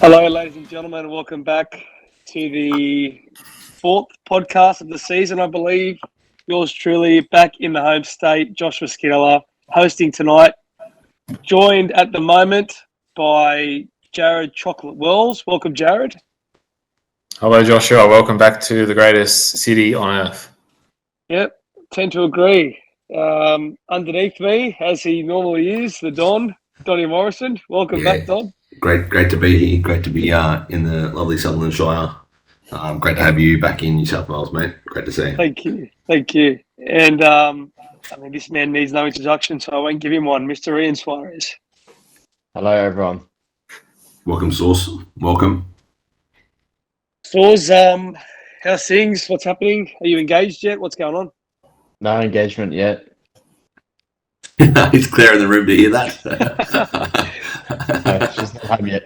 Hello, ladies and gentlemen. Welcome back to the fourth podcast of the season, I believe. Yours truly, back in the home state, Joshua Skinner, hosting tonight. Joined at the moment by Jared Chocolate Wells. Welcome, Jared. Hello, Joshua. Welcome back to the greatest city on earth. Yep, tend to agree. Underneath me, as he normally is, the Don, Donnie Morrison. Welcome back, Don. Great to be here. Great to be in the lovely Sutherland Shire. Great to have you back in New South Wales, mate. Great to see you. Thank you. And this man needs no introduction, so I won't give him one. Mr. Ian Suarez. Hello, everyone. Welcome, Sauce. Welcome. Sauce, how's things? What's happening? Are you engaged yet? What's going on? No engagement yet. He's clearing the room to hear that. No, she's not home yet.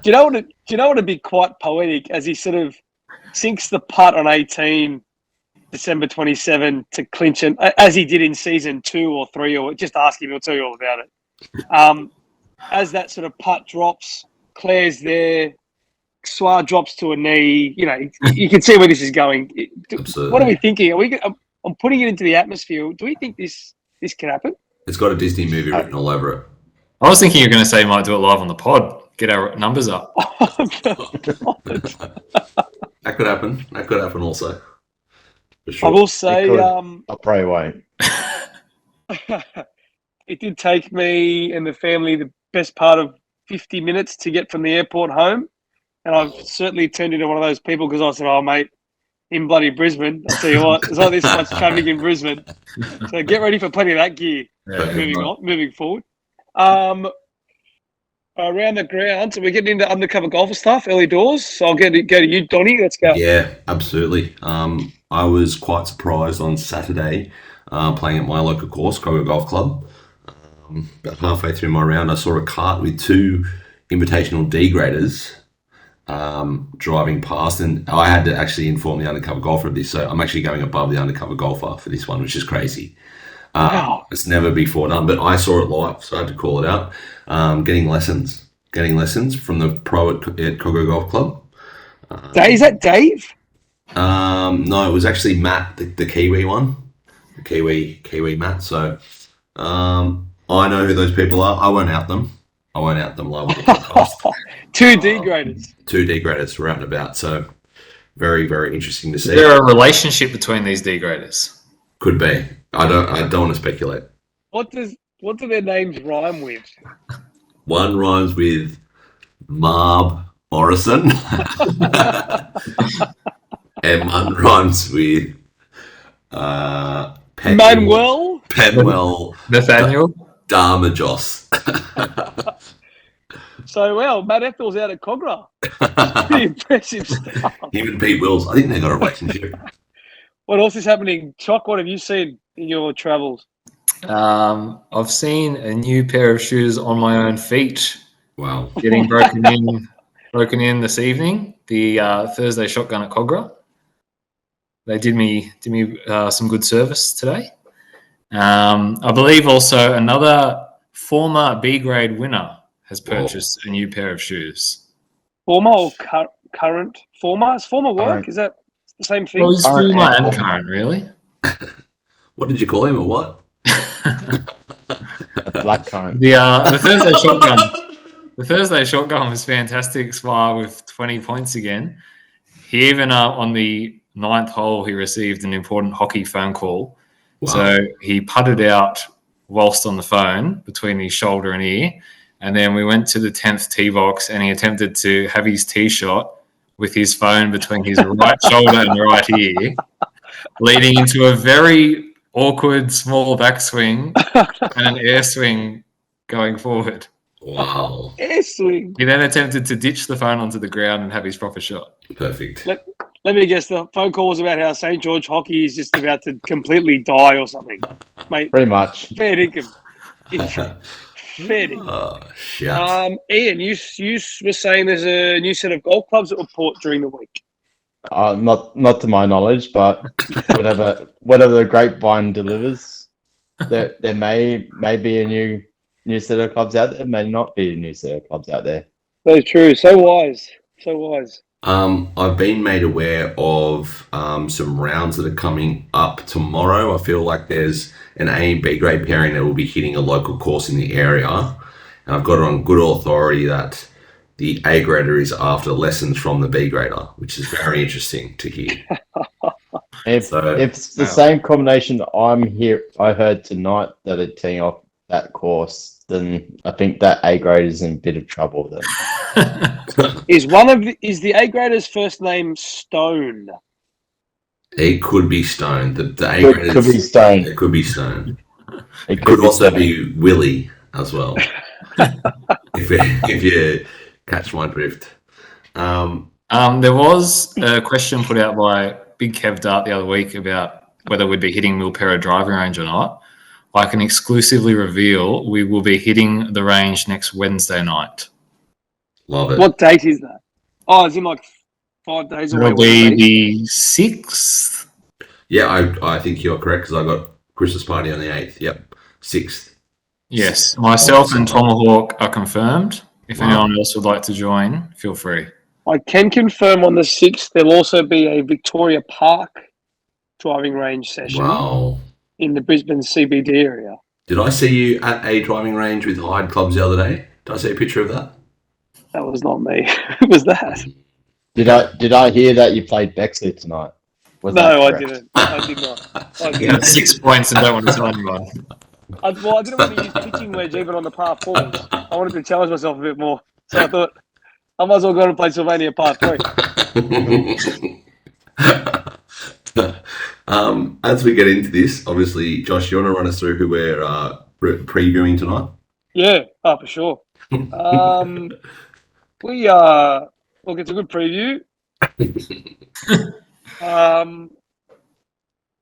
Do you know what would be quite poetic as he sort of sinks the putt on 18 December 27 to clinch it, as he did in season 2 or 3, or just ask him, he'll tell you all about it. As that sort of putt drops, Claire's there, Suar drops to a knee. You know, you can see where this is going. Absolutely. What are we thinking? I'm putting it into the atmosphere. Do we think this can happen? It's got a Disney movie written all over it. I was thinking you were going to say you might do it live on the pod, get our numbers up. That could happen. That could happen also. For sure. I will say, I probably won't. it did take me and the family the best part of 50 minutes to get from the airport home. And I've certainly turned into one of those people because I said, oh, mate, in bloody Brisbane, I'll tell you what, there's not this much traffic in Brisbane. So get ready for plenty of that gear moving forward. Around the ground, so we're getting into undercover golfer stuff, early doors. So I'll go to you, Donnie. Let's go. Yeah, absolutely. I was quite surprised on Saturday playing at my local course, Cogger Golf Club. About halfway through my round, I saw a cart with 2 invitational D graders driving past, and I had to actually inform the undercover golfer of this. So I'm actually going above the undercover golfer for this one, which is crazy. Wow. It's never before done, but I saw it live, so I had to call it out. Getting lessons from the pro at Cogger Golf Club. Is that Dave? No, it was actually Matt, the Kiwi one, the Kiwi Matt. So I know who those people are. I won't out them live on the podcast. 2 D graders. 2 D graders were out and about. So very, very interesting to see. Is there a relationship between these degraders? Could be. I don't want to speculate. What do their names rhyme with? One rhymes with Marb Morrison, and one rhymes with Manuel Nathaniel Darmajos. So, well, Matt Ethel's out at Cogra. Pretty impressive stuff. Him and Pete Wills, I think they got a relationship. What else is happening? Choc, what have you seen in your travels? I've seen a new pair of shoes on my own feet. Wow. Getting broken in this evening. The Thursday shotgun at Cogra. They did me some good service today. I believe also another former B grade winner has purchased a new pair of shoes. Former or current? Former? Is former work? Current. Is that the same thing? Well, he's former and current, really. What did you call him or what? Black current. The Thursday shotgun. The Thursday shotgun was fantastic. Spar with 20 points again. He even on the 9th hole he received an important hockey phone call. Wow. So he putted out whilst on the phone between his shoulder and ear, and then we went to the 10th tee box and he attempted to have his tee shot with his phone between his right shoulder and right ear, leading into a very awkward small backswing and an air swing going forward. Wow. Air swing. He then attempted to ditch the phone onto the ground and have his proper shot. Perfect. Let me guess, the phone call was about how St. George hockey is just about to completely die or something. Mate, Pretty much. fair income. Fair income. Oh, shit. Ian, you were saying there's a new set of golf clubs that were bought during the week. Not to my knowledge, but whatever the grapevine delivers, there may be a new set of clubs out there. May not be a new set of clubs out there. So true. So wise. So wise. I've been made aware of some rounds that are coming up tomorrow. I feel like there's an A and B grade pairing that will be hitting a local course in the area. And I've got it on good authority that the A grader is after lessons from the B grader, which is very interesting to hear. If So, it's the same combination I heard tonight that are teeing off that course, then I think that A grade is in a bit of trouble then. Is the A grader's first name Stone? It could be Stone. The A Could, grade could be Stone. It could be Stone. It It could also Stone. be Willie as well. if you catch my drift. There was a question put out by Big Kev Dart the other week about whether we'd be hitting Milpera driving range or not. I can exclusively reveal we will be hitting the range next Wednesday night. Love it. What date is that? Oh, it's in like 5 days away. It'll be the 6th. Yeah, I think you're correct because I got Christmas party on the 8th. Yep. 6th. Yes, myself and Tomahawk are confirmed. If Wow. anyone else would like to join, feel free. I can confirm on the 6th there'll also be a Victoria Park driving range session Wow. in the Brisbane CBD area. Did I see you at a driving range with Hyde Clubs the other day? Did I see a picture of that? That was not me. Who was that? Did I hear that you played Bexley tonight? Was that No, I correct? didn't. I did not. I You didn't. got 6 points and don't want to sign anyone. I didn't want to use pitching wedge even on the par 4s. I wanted to challenge myself a bit more. So I thought, I might as well go and play Sylvania par 3. As we get into this, obviously, Josh, you want to run us through who we're previewing tonight? Yeah, for sure. Look, it's a good preview.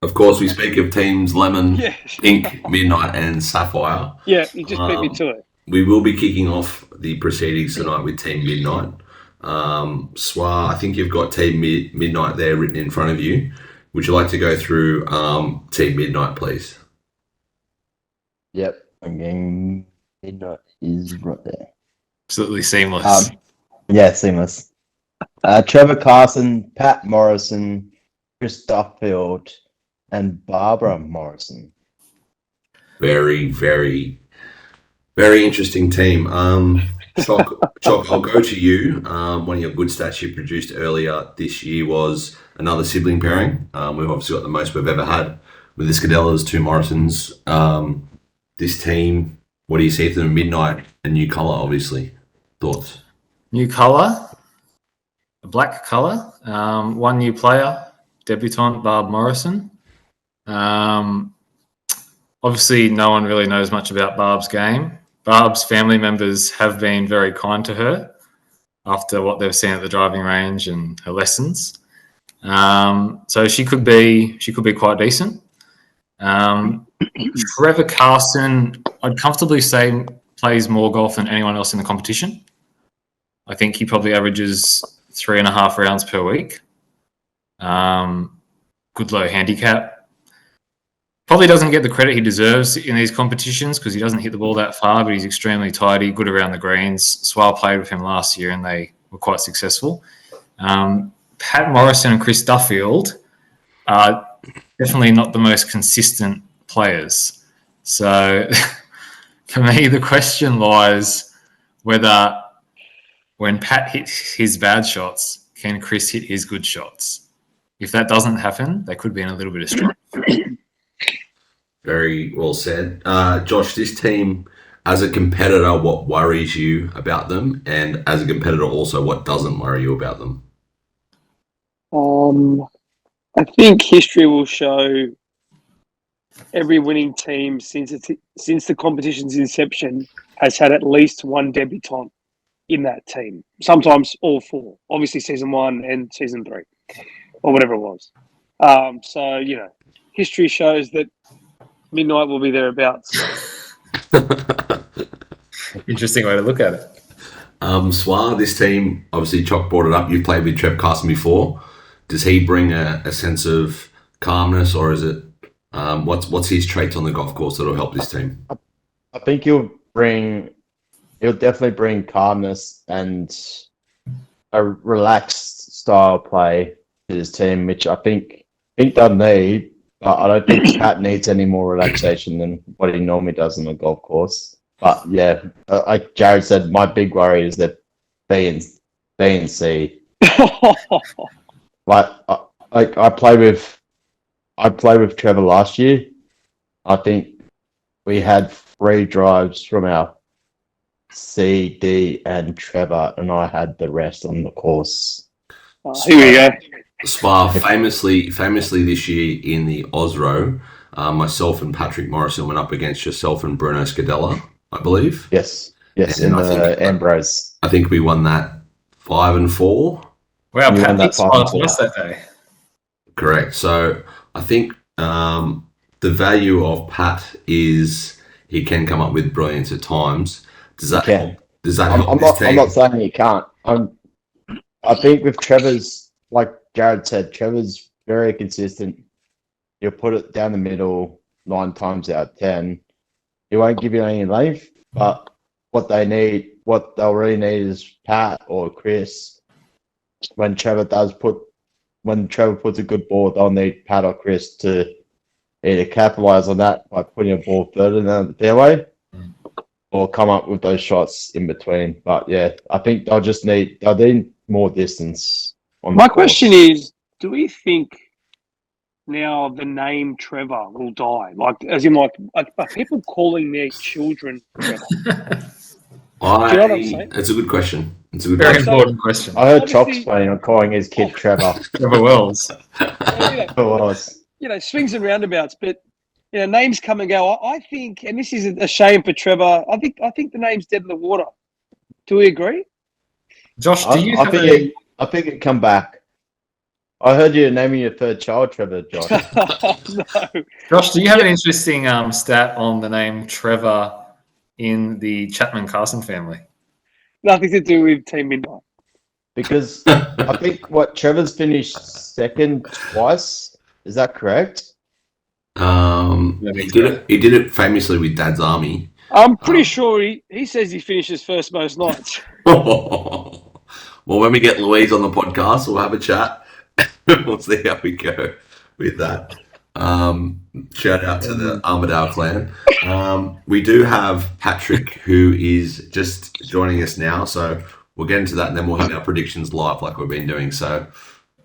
Of course, we speak of teams Lemon, Yeah. Pink, Midnight, and Sapphire. Yeah, you just beat me to it. We will be kicking off the proceedings tonight with Team Midnight. Swa, I think you've got Team Midnight there written in front of you. Would you like to go through Team Midnight, please? Yep. I'm getting Midnight is right there. Absolutely seamless. Yeah, seamless. Trevor Carson, Pat Morrison, Chris Duffield, and Barbara Morrison. Very, very, very interesting team. Choc, I'll go to you. One of your good stats you produced earlier this year was another sibling pairing. We've obviously got the most we've ever had with the Scadellas, 2 Morrisons. This team, what do you see for them? Midnight, a new colour, obviously. Thoughts? New colour, a black colour. 1 new player, debutant Barb Morrison. Obviously, no one really knows much about Barb's game. Barb's family members have been very kind to her after what they've seen at the driving range and her lessons. So she could be quite decent. Trevor Carson, I'd comfortably say plays more golf than anyone else in the competition. I think he probably averages 3.5 rounds per week. Good low handicap. Probably doesn't get the credit he deserves in these competitions because he doesn't hit the ball that far, but he's extremely tidy, good around the greens. Swale played with him last year and they were quite successful. Pat Morrison and Chris Duffield are definitely not the most consistent players. So for me, the question lies whether when Pat hits his bad shots, can Chris hit his good shots? If that doesn't happen, they could be in a little bit of strife. Very well said. Josh, this team, as a competitor, what worries you about them? And as a competitor also, what doesn't worry you about them? I think history will show every winning team since the competition's inception has had at least 1 debutant in that team. Sometimes all 4. Obviously, season 1 and season 3, or whatever it was. So history shows that Midnight will be thereabouts. Interesting way to look at it. Swar, this team, obviously Choc brought it up. You've played with Trev Carson before. Does he bring a sense of calmness, or is it what's his traits on the golf course that'll help this team? I think he'll bring he'll definitely bring calmness and a relaxed style of play to his team, which I think they'll need. But I don't think Pat needs any more relaxation than what he normally does on the golf course. But yeah, like Jared said, my big worry is that B and C. Like I played with Trevor last year. I think we had 3 drives from our C, D, and Trevor, and I had the rest on the course. Here we go. Spa famously this year in the Osro, myself and Patrick Morrison went up against yourself and Bruno Scadella, I believe. Yes, And in I the think- Ambrose. I think we won that 5-4. Wow, You Pat won that beat Spot 5-4. us that day. Correct. So I think the value of Pat is he can come up with brilliance at times. Does that Can. Does that I'm help not this team? saying he can't. I think with Trevor's, like Jared said, Trevor's very consistent. He'll put it down the middle 9 times out of 10. He won't give you any length, but what they'll really need is Pat or Chris. When Trevor puts a good ball, they'll need Pat or Chris to either capitalize on that by putting a ball further down the fairway or come up with those shots in between. But yeah, I think they'll need more distance. My question is, do we think now the name Trevor will die? Like, as in, are people calling their children Trevor? Do you know what I'm saying? It's a good question. It's a good Very question. important question. I heard Obviously- Chops planning on calling his kid Trevor. Trevor Wells. Swings and roundabouts, but names come and go. I think, and this is a shame for Trevor. I think the name's dead in the water. Do we agree? Josh, do you I have think it'd come back. I heard you naming your 3rd child Trevor, Josh. No. Josh, do you have an interesting stat on the name Trevor in the Chapman-Carson family? Nothing to do with Team Midnight. Because I think Trevor's finished 2nd twice. Is that correct? He did it famously with Dad's Army. I'm pretty sure he says he finishes first most nights. Well, when we get Louise on the podcast, we'll have a chat. We'll see how we go with that. Shout out to the Armadale clan. We do have Patrick, who is just joining us now, so we'll get into that, and then we'll have our predictions live like we've been doing. So,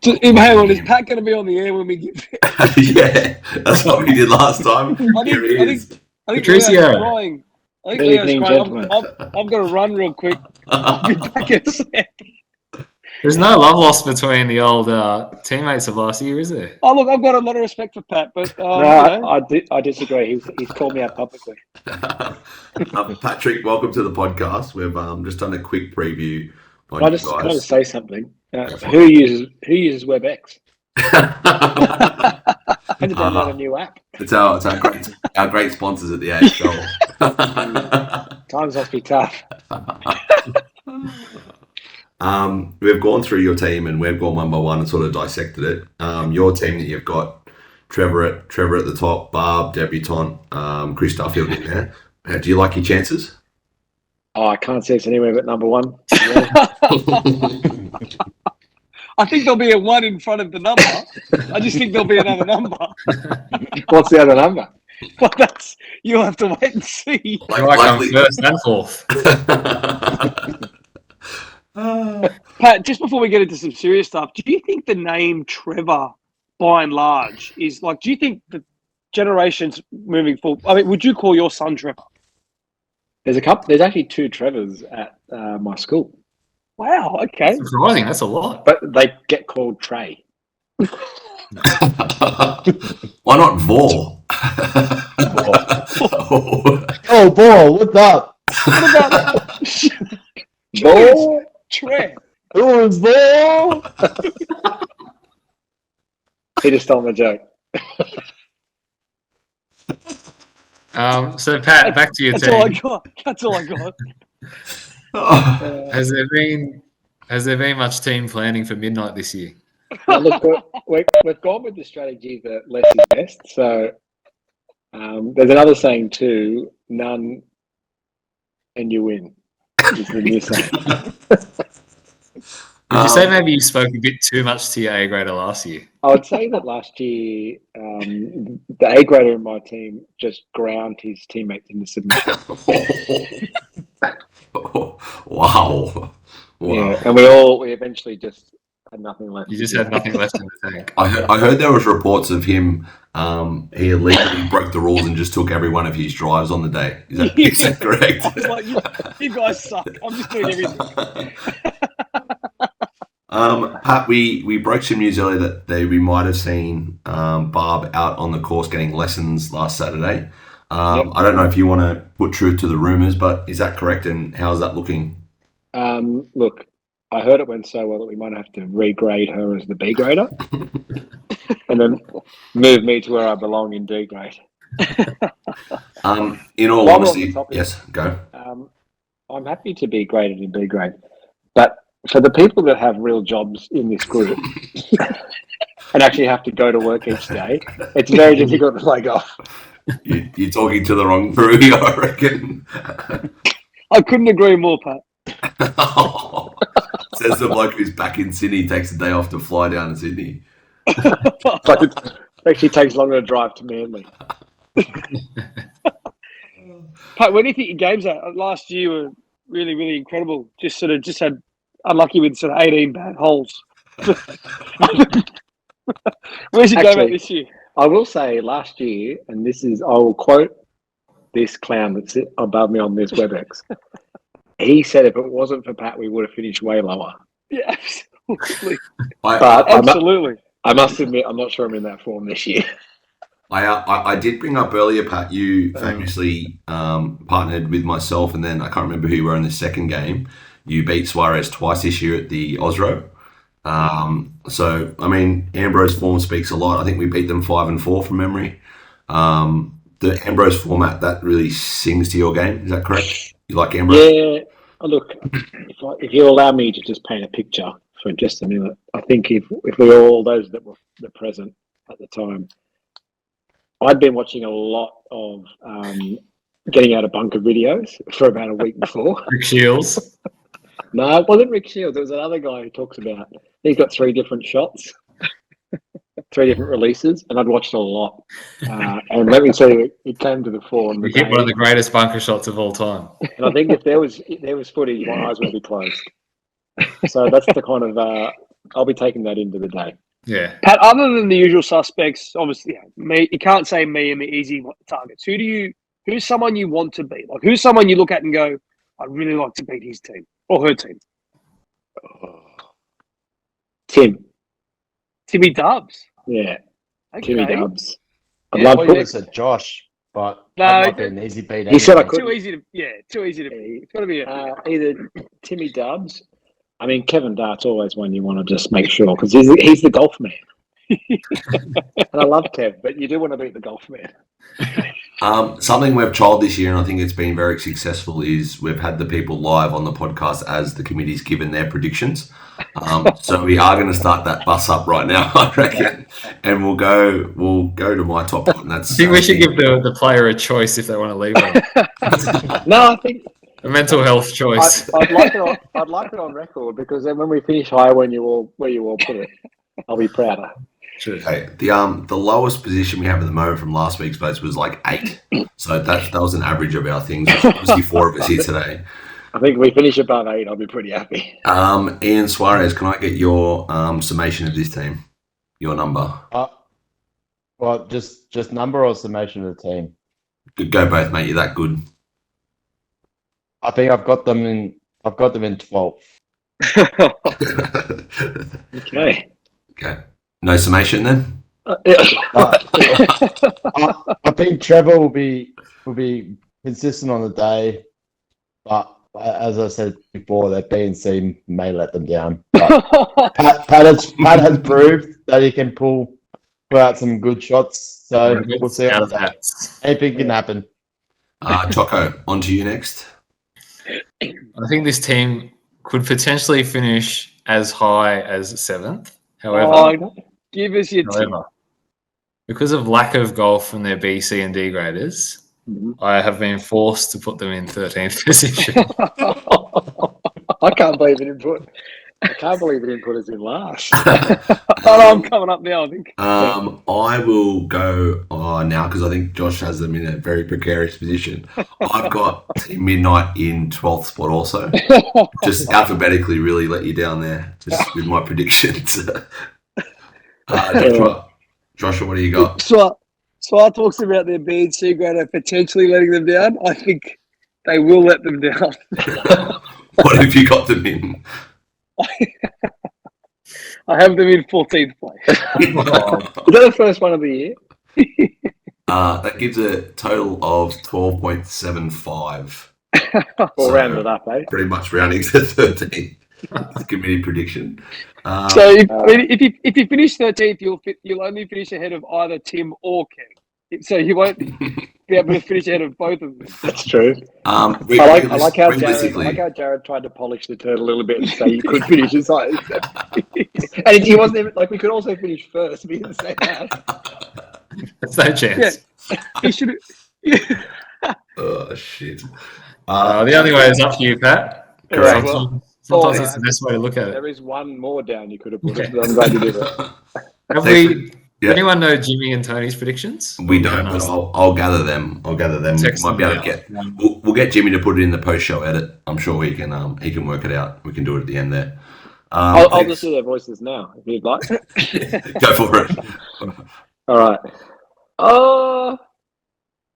Hang on, is Pat going to be on the air when we get there? yeah, that's what we did last time. Here he is. I think Patricio. Leo's crying. Good evening, gentlemen. I've got to run real quick. I'll be back in a sec. There's no love lost between the old teammates of last year, is there? Oh, look, I've got a lot of respect for Pat, but I disagree. He's called me out publicly. Patrick, welcome to the podcast. We've just done a quick preview on Can I you just guys. say something? Who uses WebEx? When did they learn a new app? It's our great sponsors at the AFL. Times must be tough. We've gone through your team and we've gone one by one and sort of dissected it. Your team that you've got Trevor at the top, Barb, Debutant, Chris Duffield in there. Do you like your chances? Oh, I can't say it's anywhere but number 1. I think there'll be a 1 in front of the number. I just think there'll be another number. What's the other number? Well, you'll have to wait and see. Like first and fourth. Pat, just before we get into some serious stuff, do you think the name Trevor, by and large, is like? Do you think the generations moving forward? I mean, would you call your son Trevor? There's actually 2 Trevors at my school, Wow. Okay. Surprising, that's a lot. but they get called Trey. Why not Vor? Oh, ball, what's up? What about Ball. Trey? Who's ball? He just stole my joke. So Pat, back to your That's all I team. got. That's all I got. Has there been much team planning for midnight this year? Now, look, we've gone with the strategy that less is best. So there's another saying too: none, and you win. is the new saying. Would you say maybe you spoke a bit too much to your A grader last year? I would say that last year, the A grader in my team just ground his teammates into submission. Wow. Yeah, and we eventually just had nothing left. You just had nothing left in the tank. I heard there was reports of him. He illegally broke the rules and just took every one of his drives on the day. Is that correct? I was like, you guys suck. I'm just doing everything. Pat, we broke some news earlier that we might have seen Barb out on the course getting lessons last Saturday. Yep. I don't know if you want to put truth to the rumours, but is that correct? And how's that looking? Look, I heard it went so well that we might have to regrade her as the B grader and then move me to where I belong in D grade. In all While honesty, we're on the topic, yes, go. I'm happy to be graded in B grade, but for the people that have real jobs in this group and actually have to go to work each day, it's very difficult to play golf. You're talking to the wrong crew, I reckon. I couldn't agree more, Pat. Says the bloke who's back in Sydney, takes a day off to fly down to Sydney. But it actually takes longer to drive to Manly. Pat, where do you think your games are? Last year were really, really incredible. Just had unlucky with sort of 18 bad holes. Where's your game at this year? I will say last year, and I will quote this clown that's above me on this WebEx. He said if it wasn't for Pat, we would have finished way lower. Yeah, absolutely. Absolutely. I must admit, I'm not sure I'm in that form this year. I did bring up earlier, Pat, you famously partnered with myself, and then I can't remember who you were in the second game. You beat Suarez twice this year at the Osro. So, I mean, Ambrose form speaks a lot. I think we beat them 5-4 from memory. The Ambrose format, that really sings to your game. Is that correct? You like Ambrose? Yeah. Look, if you allow me to just paint a picture for just a minute, I think if we all those that were present at the time, I'd been watching a lot of getting out of bunker videos for about a week before. Rick Shields. No, it wasn't Rick Shields. There was another guy who talks about he's got 3 different shots, 3 different releases, and I'd watched a lot. And let me tell you, it came to the fore. You hit one of the greatest bunker shots of all time. And I think if there was footage, my eyes would be closed. So that's the kind of I'll be taking that into the day. Yeah. Pat, other than the usual suspects, obviously, me. You can't say me and me easy targets. Who's someone you want to beat? Like, who's someone you look at and go, I'd really like to beat his team or her team? Timmy Dubs. Yeah. Okay. Timmy Dubs. I thought you said Josh, but that might be an easy beat. He said I could. Too easy to beat. It's got to be either Timmy Dubs. I mean, Kevin Dart's always one you want to just make sure because he's the golf man. And I love Kev, but you do want to beat the golf man. Something we've tried this year, and I think it's been very successful, is we've had the people live on the podcast as the committee's given their predictions. So we are going to start that bus up right now, I reckon, and we'll go to my top one. I think we should give the player a choice if they want to leave it. No, I think a mental health choice. I'd like it on record because then when we finish higher, where you all put it, I'll be prouder. Sure. Okay. The lowest position we have at the moment from last week's votes was like 8. So that was an average of our things. There's obviously 4 of us here today. I think if we finish above 8, I'll be pretty happy. Ian Suarez, can I get your summation of this team? Your number? Well, just number or summation of the team? Go both, mate. You're that good. I think I've got them in 12th. Okay. Okay. No summation then? I think Trevor will be consistent on the day, but as I said before, that B and C may let them down. But Pat has proved that he can pull out some good shots, so we'll see on the day. Anything can happen. Choco, on to you next. I think this team could potentially finish as high as 7th. However, give us your tip. Because of lack of golf from their B, C, and D graders, I have been forced to put them in 13th position. I can't believe it didn't put. I can't believe it didn't put us in last. I'm coming up now, I think. I will go now because I think Josh has them in a very precarious position. I've got Team Midnight in 12th spot also. Just alphabetically really let you down there just with my predictions. Joshua, what do you got? Swar talks about their B and C grader potentially letting them down. I think they will let them down. What have you got them in? I have them in 14th place. Is that the first one of the year? That gives a total of 12.75. We'll round it up, eh? Pretty much rounding to 13. Committee prediction. So if you finish 13th, you'll only finish ahead of either Tim or Ken. So you won't be able to finish ahead of both of them. That's true. I like how Jared tried to polish the turtle a little bit and say you could finish his side. And he wasn't even like we could also finish first. We didn't say that. There's no chance. Yeah. He should. Oh shit. The only way is up to you, Pat. Correct. Sometimes it's the best way to look at it. There is one more down you could have put it, but I'm glad you did it. Does anyone know Jimmy and Tony's predictions? We don't, but I'll gather them. We might be able to get. We'll get Jimmy to put it in the post-show edit. I'm sure he can work it out. We can do it at the end there. I'll just do their voices now if you'd like. Go for it. All right.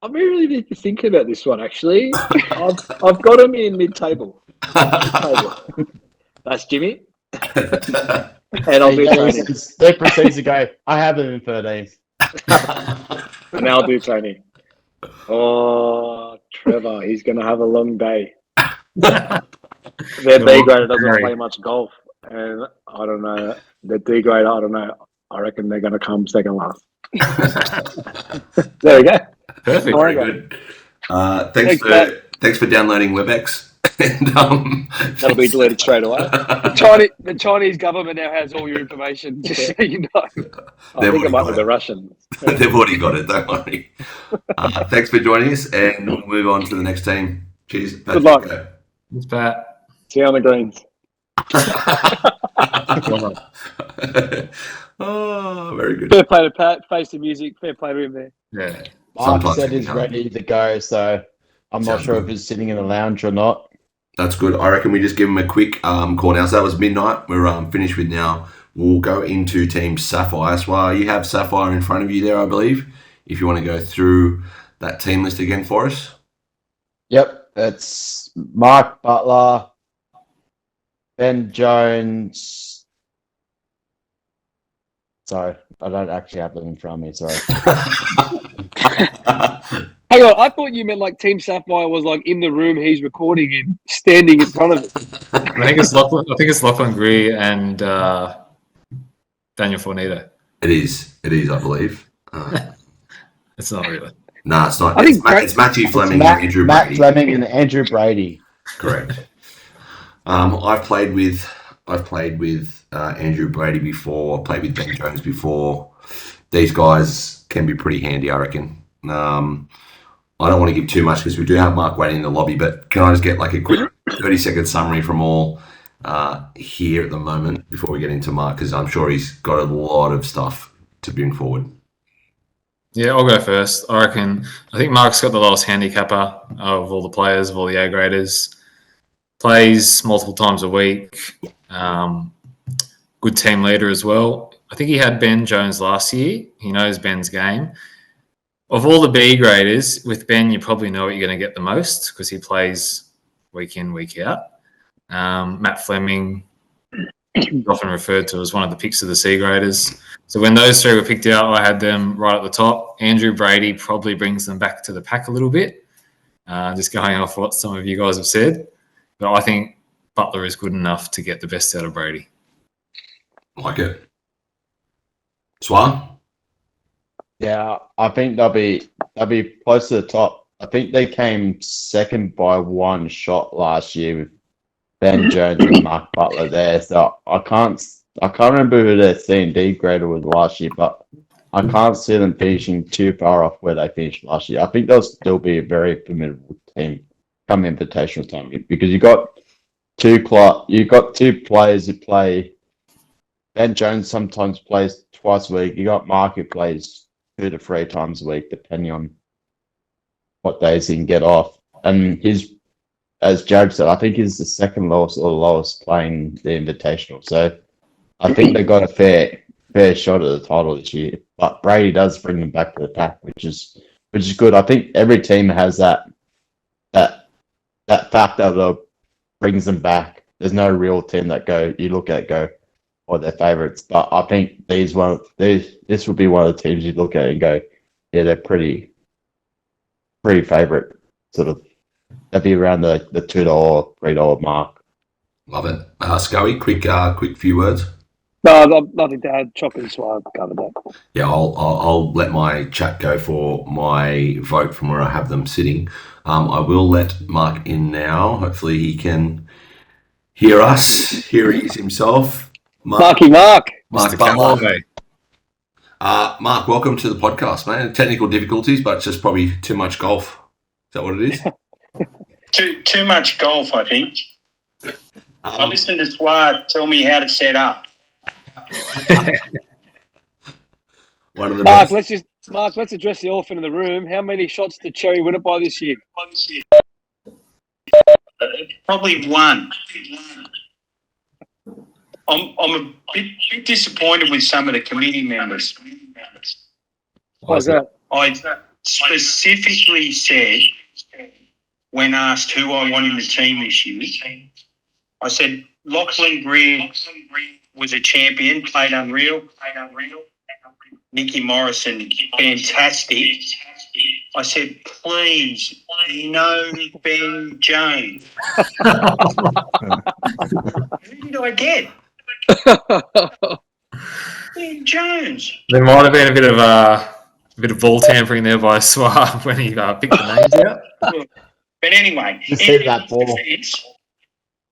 I'm really need to think about this one. Actually, I've got him in mid-table. That's Jimmy. And I'll do Tony. They proceeds to go, I have him in 13th. And I'll do Tony. Oh, Trevor, he's going to have a long day. Their B grader doesn't play much golf. And I don't know. The D grader, I don't know. I reckon they're going to come second last. There we go. Perfect. Very good. Thanks for downloading WebEx. And, that'll be deleted straight away. The Chinese government now has all your information, just so you know. I think it might be the Russians. They've already got it, don't worry. Thanks for joining us, and we'll move on to the next team. Cheers. Good luck. Thanks, Pat. See you on the greens. Oh, very good. Fair play to Pat. Face the music. Fair play to him there. Yeah. Mark said he's ready to go, so I'm not sure if he's sitting in the lounge or not. That's good. I reckon we just give him a quick call now. So that was midnight. We're finished with now. We'll go into Team Sapphire. So you have Sapphire in front of you there, I believe. If you want to go through that team list again for us. Yep, it's Mark Butler, Ben Jones. Sorry, I don't actually have them in front of me. Sorry. Hang on, I thought you meant like Team Sapphire was like in the room he's recording in, standing in front of it. I think it's Lachlan Greer and Daniel Fornito. It is, I believe. It's not really. No, it's not. It's Matthew Fleming and Andrew Matt Brady. Fleming and Andrew Brady. Correct. I've played with Andrew Brady before. Played with Ben Jones before. These guys can be pretty handy, I reckon. I don't want to give too much because we do have Mark waiting in the lobby, but can I just get like a quick 30-second summary from all here at the moment before we get into Mark, because I'm sure he's got a lot of stuff to bring forward. Yeah, I'll go first. I think Mark's got the lowest handicapper of all the players, of all the A graders. Plays multiple times a week. Good team leader as well. I think he had Ben Jones last year. He knows Ben's game. Of all the B graders, with Ben, you probably know what you're going to get the most because he plays week in, week out. Matt Fleming, often referred to as one of the picks of the C graders. So when those three were picked out, I had them right at the top. Andrew Brady probably brings them back to the pack a little bit, just going off what some of you guys have said. But I think Butler is good enough to get the best out of Brady. Like it. Swan? Yeah, I think they'll be close to the top. I think they came second by one shot last year with Ben Jones and Mark Butler there. So I can't remember who their C and D grader was last year, but I can't see them finishing too far off where they finished last year. I think they'll still be a very formidable team come invitational time because you got two players who play. Ben Jones sometimes plays twice a week. You got Mark who plays 2 to 3 times a week, depending on what days he can get off. And as Jared said, I think he's the second lowest or lowest playing the invitational. So I think they got a fair shot at the title this year. But Brady does bring them back to the pack, which is good. I think every team has that factor that brings them back. There's no real team that you look at go, or their favourites. But I think this will be one of the teams you look at and go, yeah, they're pretty favourite. Sort of, they'll be around the $2, $3 mark. Love it. Scully, quick few words. No, nothing to add. Chocolate, so I've covered that. Yeah, I'll let my chat go for my vote from where I have them sitting. I will let Mark in now. Hopefully he can hear us. Here he is himself. Mark. Mark Mr. Butler. Callaway. Mark, welcome to the podcast, man. Technical difficulties, but it's just probably too much golf. Is that what it is? Too much golf, I think. I listened to Swart tell me how to set up. One of the Mark, best. let's address the elephant in the room. How many shots did Cherry win it by this year? Probably one. I'm a bit disappointed with some of the committee members. Why's that? I specifically said, when asked who I want in the team this year, I said Lachlan Greer was a champion, played unreal. Nicky Morrison, fantastic. I said, please, no Ben Jones. Who did I get? Ben Jones. There might have been a bit of ball tampering there by Swab when he picked the names out. But anyway, Just hit that ball.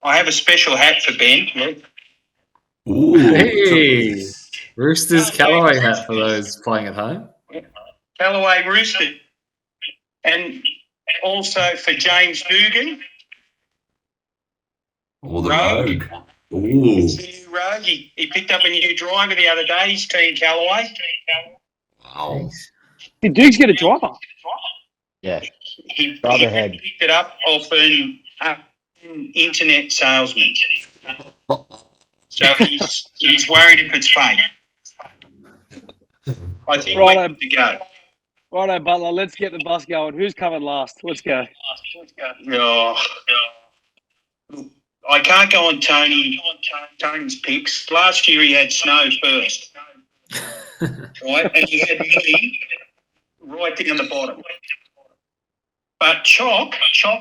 I have a special hat for Ben. Look. Ooh. Hey, Roosters Callaway hat for those playing at home. Callaway Rooster. And also for James Dugan. Or the Rogue. Rogue. Ooh. He's the new Rogue. He picked up a new driver the other day. He's Team Callaway. Wow. Did Dukes get a driver? Yeah, He Driver head. picked it up off an internet salesman. So he's worried if it's fake. I think we're good to go. Righto, Butler, let's get the bus going. Who's coming last? Let's go. Oh. I can't go on Tony's picks. Last year he had Snow first. Right? And he had me right down the bottom. But Chock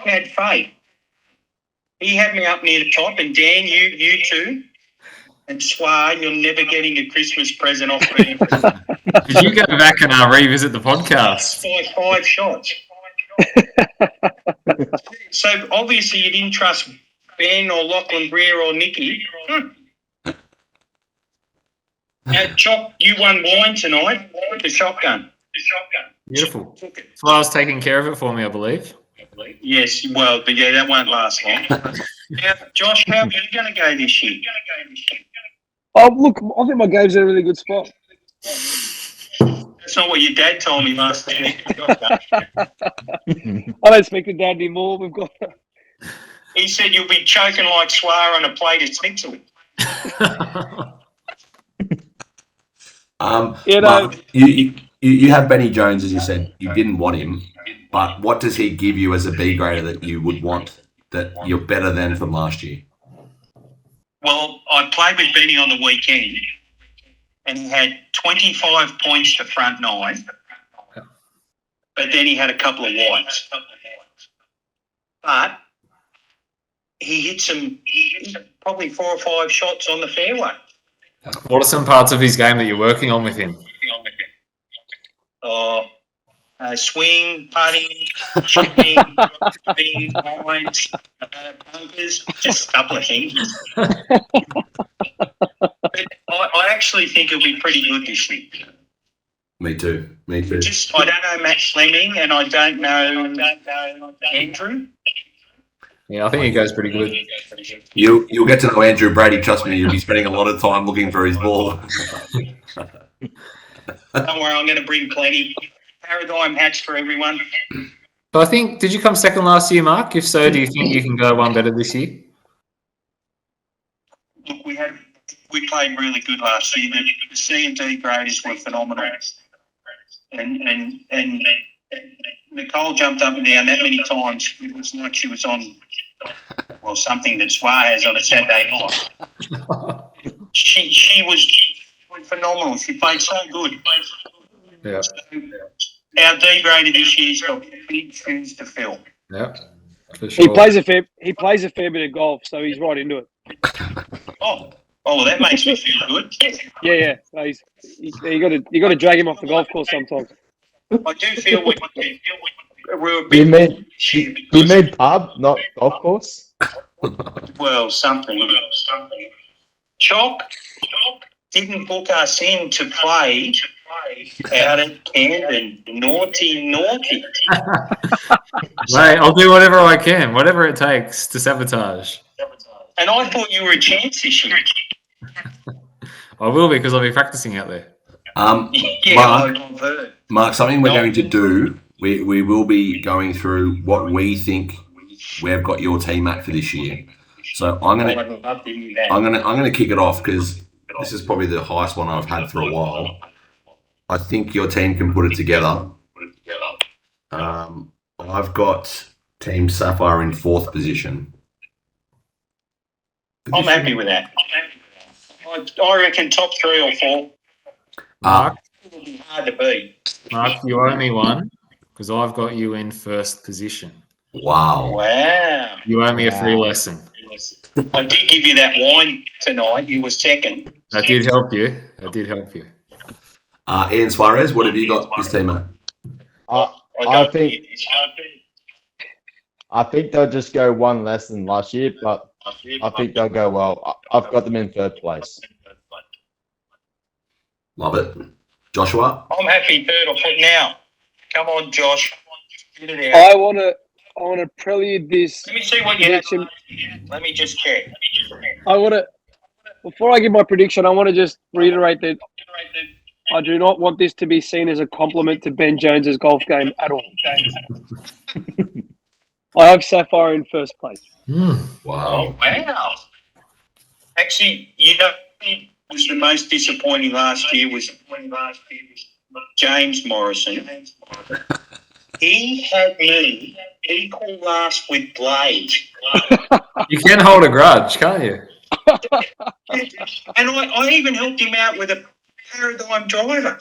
had faith. He had me up near the top, and Dan, you too. And Swar, you're never getting a Christmas present off me. Did you go back and revisit the podcast? Five shots. So obviously you didn't trust Ben or Lachlan Greer or Nicky. Chock, you won wine tonight with the shotgun. Beautiful. Swab's taking care of it for me, I believe. Yes, well, but yeah, that won't last long. Now, Josh, how are you going to go this year? Oh, look, I think my game's in a really good spot. That's not what your dad told me last year. I don't speak to Dad anymore. We've got. He said you'll be choking like Swar on a plate of schnitzel. Mark, you have Benny Jones, as you said. You didn't want him, but what does he give you as a B grader that you would want, that you're better than from last year? Well, I played with Benny on the weekend, and he had 25 points to front nine, but then he had a couple of whites. But he hit probably 4 or 5 shots on the fairway. What are some parts of his game that you're working on with him? Swing, putting, chipping, irons, bunkers, just a couple of things. But I actually think it'll be pretty good this year. Me too. I don't know Matt Fleming, and I don't know Andrew. Yeah, I think he goes pretty good. You'll get to know Andrew Brady. Trust me, you'll be spending a lot of time looking for his ball. Don't worry, I'm going to bring plenty. Paradigm hats for everyone. So I think, did you come second last year, Mark? If so, do you think you can go one better this year? Look, we played really good last year. The C and D graders were phenomenal, and Nicole jumped up and down that many times. It was like she was on, well, something that Swar has on a Saturday night. She was phenomenal. She played so good. Yeah. Our D grader this year's got big shoes to fill. Yeah, for sure. He plays a fair bit of golf, so he's right into it. Oh, well, that makes me feel good. Yeah. So you got to drag him off the golf course sometimes. I do feel we're a You bit. mean pub, not golf course? Well, something. Chalk didn't book us in to play out at Camden. Naughty. Mate, I'll do whatever I can, whatever it takes to sabotage. And I thought you were a chance this year. I will be because I'll be practicing out there. Mark, something we're going to do, we will be going through what we think we've got your team at for this year. So I'm gonna kick it off because this is probably the highest one I've had for a while. I think your team can put it together. I've got Team Sapphire in 4th position. I'm happy with that. I reckon top 3 or 4. Mark, It'll be hard to beat. Mark, you owe me one because I've got you in 1st position. Wow. You owe me a free lesson. I did give you that wine tonight. You were 2nd. That did help you. Ian Suarez, what have you got this team at? I think they'll just go one less than last year, but I think they'll go well. I've got them in 3rd place. Love it. Joshua? I'm happy 3rd or 4th now. Come on, Josh. Get it I out. want to prelude this. Let me see what you have. prediction. Let me just check. Before I give my prediction, I want to just reiterate that I do not want this to be seen as a compliment to Ben Jones's golf game at all. I have Sapphire in 1st place. Wow. Oh, wow. Actually, it was the most disappointing last year was James Morrison. He had me equal last with Blade. You can hold a grudge, can't you? And I even helped him out with a Paradigm driver.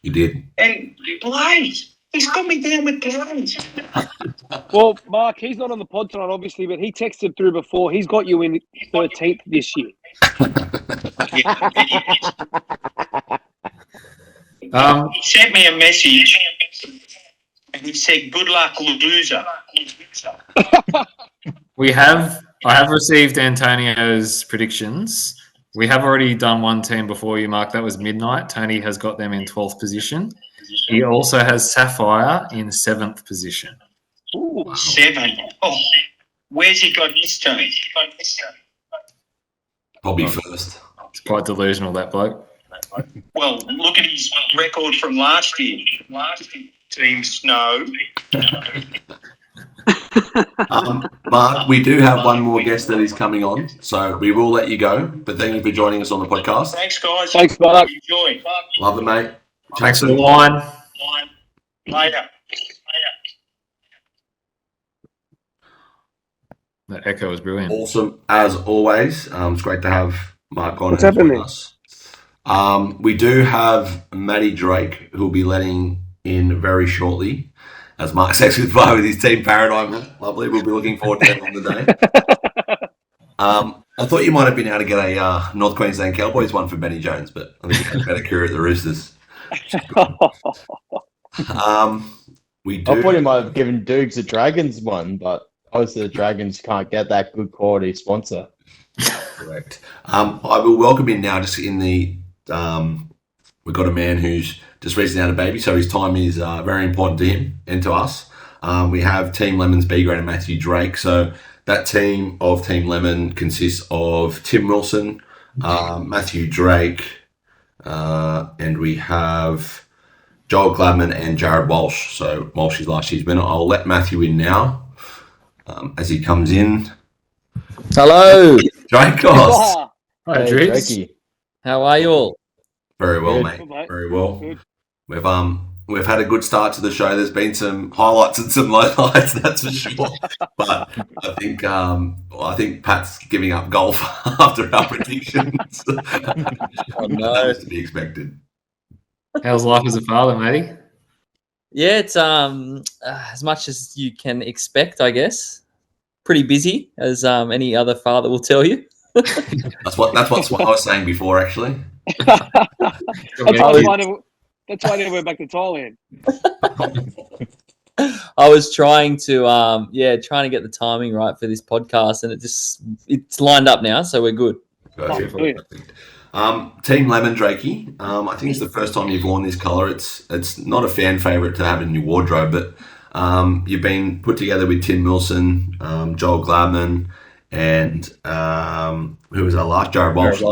You did. And Blade, he's got me down with Blade. Well, Mark, he's not on the pod tonight, obviously, but he texted through before. He's got you in 13th this year. He sent me a message and he said, "Good luck, loser." I have received Antonio's predictions. We have already done one team before you, Mark. That was Midnight. Tony has got them in 12th position. He also has Sapphire in 7th position. Ooh, 7. Oh, where's he got his team? Probably 1st. It's quite delusional, that bloke. Well, look at his record from last year. Team Snow. Mark, we do have one more guest that is coming on, so we will let you go. But thank you for joining us on the podcast. Thanks, guys. Thanks, Mark. Enjoy. Love it, mate. Thanks for the wine. Later. That echo was brilliant. Awesome, as always. It's great to have Mark on. What's happening? Us. We do have Matty Drake, who will be letting in very shortly. As Mark says goodbye with his team Paradigm. Lovely. We'll be looking forward to that on the day. I thought you might have been able to get a North Queensland Cowboys one for Benny Jones, but I think you had a better career at the Roosters. We do. I thought he might have given Dukes a Dragons one, but obviously the Dragons can't get that good quality sponsor. Correct. I will welcome in now, just in the we've got a man who's just recently had a baby, so his time is very important to him and to us. We have Team Lemon's B grade and Matthew Drake. So that team of Team Lemon consists of Tim Wilson, Matthew Drake, and we have Joel Gladman and Jared Walsh. So Walsh is last year's winner. I'll let Matthew in now as he comes in. Hello. Drake, Ah, Hi, Hey, Drews. Drakey. How are you all? very well, Good. mate. Good, mate. Very well. Good. We've had a good start to the show. There's been some highlights and some lowlights, that's for sure. But I think Pat's giving up golf after our predictions. Oh, That no. was to be expected. How's life as a father, matey? Yeah, it's as much as you can expect, I guess. Pretty busy, as any other father will tell you. That's what I was saying before, actually. That's why they went back to Thailand. I was trying to trying to get the timing right for this podcast, and it's lined up now, so we're good. Perfect. brilliant. Team Lemon Drakey. I think it's the first time you've worn this colour. It's not a fan favourite to have in your wardrobe, but you've been put together with Tim Wilson, Joel Gladman, and who was our last? Jared Walsh.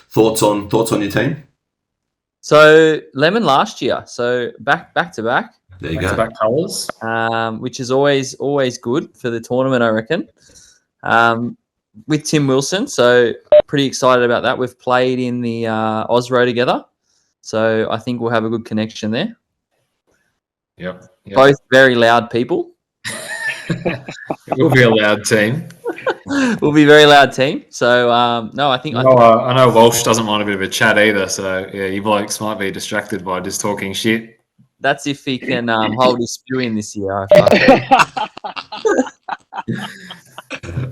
Thoughts on your team? So Lemon last year, so back to back. There you go. Back colours. Which is always good for the tournament, I reckon. With Tim Wilson, so pretty excited about that. We've played in the Osro together, so I think we'll have a good connection there. Yep. Both very loud people. It will be a loud team. We'll be a very loud team. So no, I think I know Walsh doesn't mind a bit of a chat either. So yeah, you blokes might be distracted by just talking shit. that's if he can hold his spew in this year.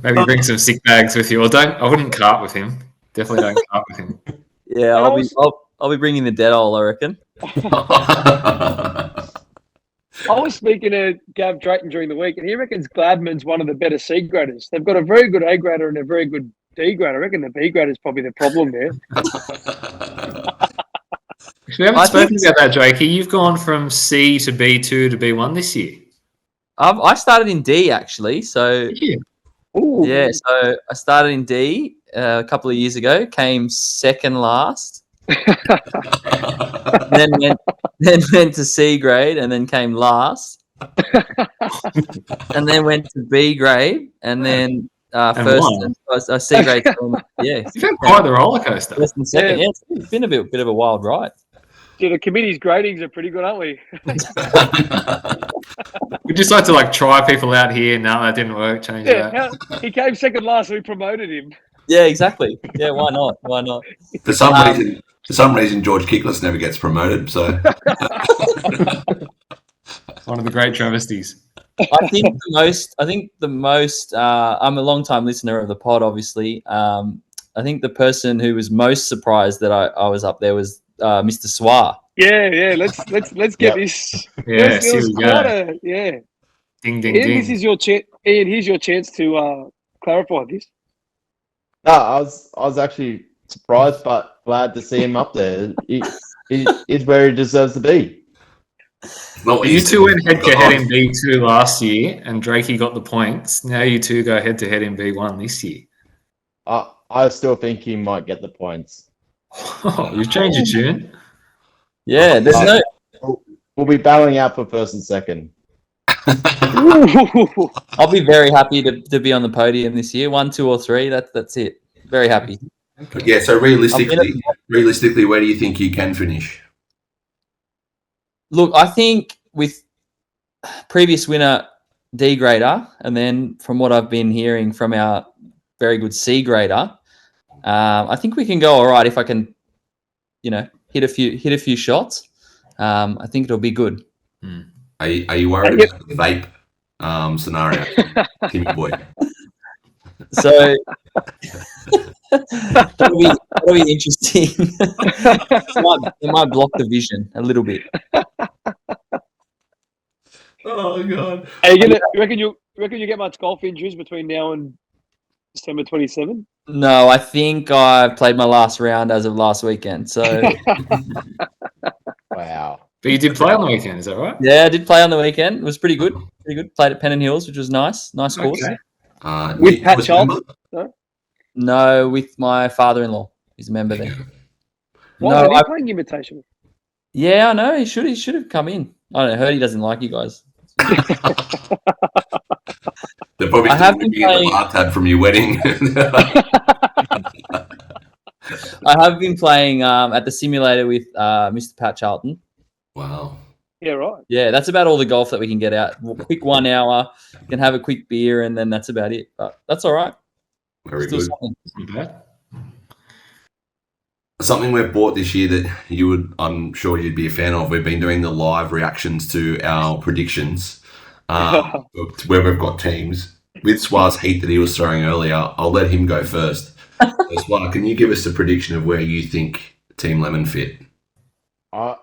Maybe bring some sick bags with you, or don't. I wouldn't cart with him. Definitely don't cart with him. Yeah, I'll be bringing the dead hole, I reckon. I was speaking to Gav Drayton during the week, and he reckons Gladman's one of the better C graders. They've got a very good A grader and a very good D grader. I reckon the B grader is probably the problem there. We haven't spoken about that, Drakey. You've gone from C to B2 to B1 this year. I started in D actually, so Ooh. yeah. So I started in D a couple of years ago. Came second last. then went to C grade and then came last. And then went to B grade and then first C grade. Yeah, You've had quite the roller coaster. first and second. Yeah, it's been a bit of a wild ride. Yeah, the committee's gradings are pretty good, aren't we? We just like to try people out here. No, that didn't work. Change that. He came second last, so we promoted him. Yeah, exactly. Yeah, why not? Why not? For some reason, George Kickless never gets promoted. So One of the great travesties. I think the most. I'm a long time listener of the pod, obviously. I think the person who was most surprised that I was up there was Mr. Swar. Yeah. Let's get this. Yeah, here we go. Yeah. Ding, ding, Ian, ding. this is your chance. Ian, here's your chance to clarify this. No, I was actually surprised, but glad to see him up there. He's where he deserves to be. You two went head to head in B2 last year, and Drakey got the points. Now you two go head to head in B1 this year. I still think he might get the points. You've changed your tune. Yeah, there's no. We'll be battling out for first and second. I'll be very happy to be on the podium this year. 1, 2, or 3. That's it. Very happy. Yeah. So realistically, where do you think you can finish? Look, I think with previous winner D grader, and then from what I've been hearing from our very good C grader, I think we can go all right if I can, hit a few shots. I think it'll be good. Are you worried about the vape scenario, Timmy boy? So that'll be interesting. It might block the vision a little bit. Oh god! Hey, you reckon you get much golf injuries between now and December 27? No, I think I played my last round as of last weekend. So Wow. But you did play on the weekend, is that right? yeah, I did play on the weekend. It was pretty good. Pretty good. Played at Pennant Hills, which was nice. Nice course. Okay. With Pat newest member? Charlton? No, with my father-in-law. He's a member there. Why No, isn't he I, playing Invitation? yeah, I know. He should have come in. I don't know. Heard he doesn't like you guys. They're probably I still have been living in the playing- bar tab from your wedding. I have been playing at the simulator with Mr. Pat Charlton. Wow. Yeah, right. Yeah, that's about all the golf that we can get out. Quick 1 hour, you can have a quick beer, and then that's about it. But that's all right. Very Still good. something. Not bad. Something we've bought this year that I'm sure you'd be a fan of. We've been doing the live reactions to our predictions, where we've got teams. With Swaz heat that he was throwing earlier, I'll let him go first. So Swaz, can you give us a prediction of where you think Team Lemon fit? I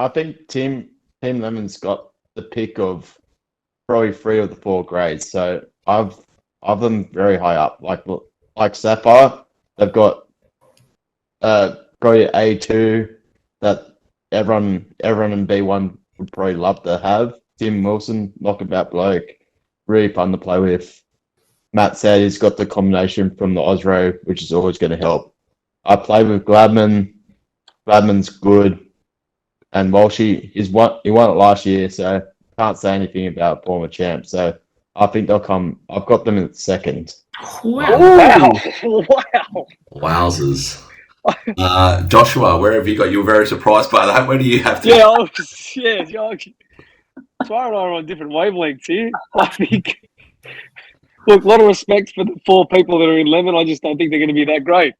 think Team Lemon's got the pick of probably 3 of the 4 grades. So I've them very high up. Like Sapphire, they've got probably A2 that everyone in B1 would probably love to have. Tim Wilson, knockabout bloke, really fun to play with. Matt said he's got the combination from the Osro, which is always going to help. I played with Gladman. Gladman's good. And Walshy, he won it last year, so can't say anything about former champ. So I think they'll come. I've got them in second. Wow. Wow. Wowzers. Joshua, where have you got? You were very surprised by that. Where do you have to? Yeah, Twyra and I are on different wavelengths here. I think. Look, a lot of respect for the 4 people that are in Lemon. I just don't think they're going to be that great.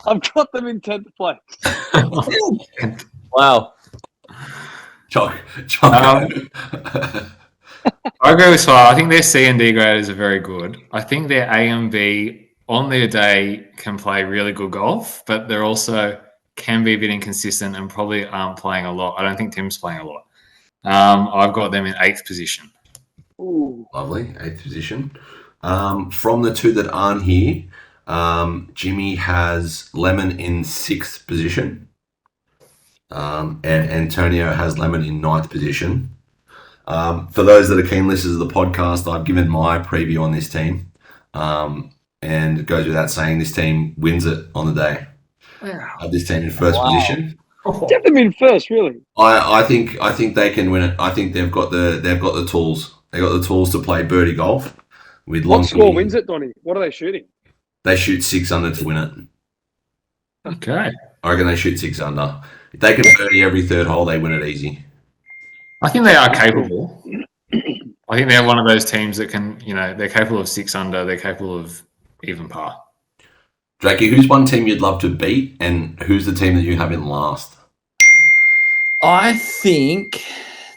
I've got them in 10th place. Wow. Choc. I agree with Swire. I think their C and D graders are very good. I think their A and B on their day can play really good golf, but they're also can be a bit inconsistent and probably aren't playing a lot. I don't think Tim's playing a lot. I've got them in 8th position. Ooh. Lovely, 8th position. From the 2 that aren't here, Jimmy has Lemon in 6th position. And Antonio has Lemon in 9th position. For those that are keen listeners of the podcast, I've given my preview on this team. And it goes without saying, this team wins it on the day. Wow. I have this team in 1st position. Get them in first, really. I think they can win it. I think they've got the tools. They got the tools to play birdie golf with long. What score wins it, Donnie? What are they shooting? They shoot 6 under to win it. Okay. I reckon they shoot 6 under. If they can birdie every 3rd hole, they win it easy. I think they are capable. I think they're one of those teams that can, they're capable of 6 under. They're capable of even par. Drakey, who's one team you'd love to beat, and who's the team that you have in last? I think